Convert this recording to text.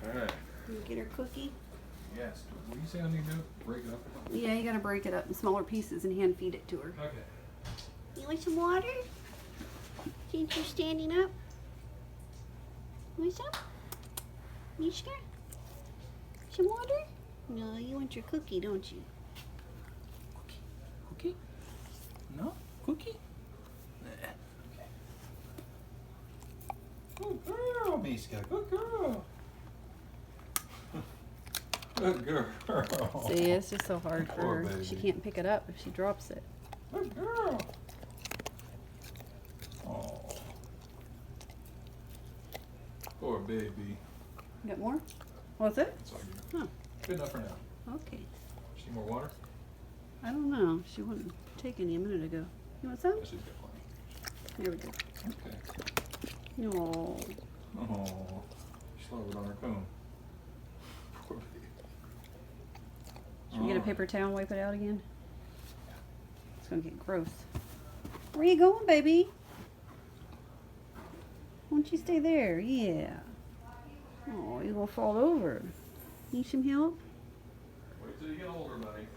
Alright. You get her cookie? Yes. What do you say I need to do? Break it up? Yeah, you gotta break it up in smaller pieces and hand feed it to her. Okay. You want some water? Since you're standing up? Want some? Mishka? Some water? No, you want your cookie, don't you? Cookie? No? Cookie? Good girl, Mishka. Good girl. Good girl. See, it's just so hard for Poor her. baby. She can't pick it up if she drops it. Good girl. Oh. Poor baby. You got more? What's it? That's all you. Huh. Good enough for now. Okay. She need more water? I don't know. She wouldn't take any a minute ago. You want some? Yes, she's got plenty. Here we go. Okay. No. Oh. She slowed it on her cone. Poor baby. Should we get a paper towel and wipe it out again? It's gonna get gross. Where you going, baby? Why don't you stay there? Yeah. Oh, you're gonna fall over. Need some help? Wait till you get older, buddy.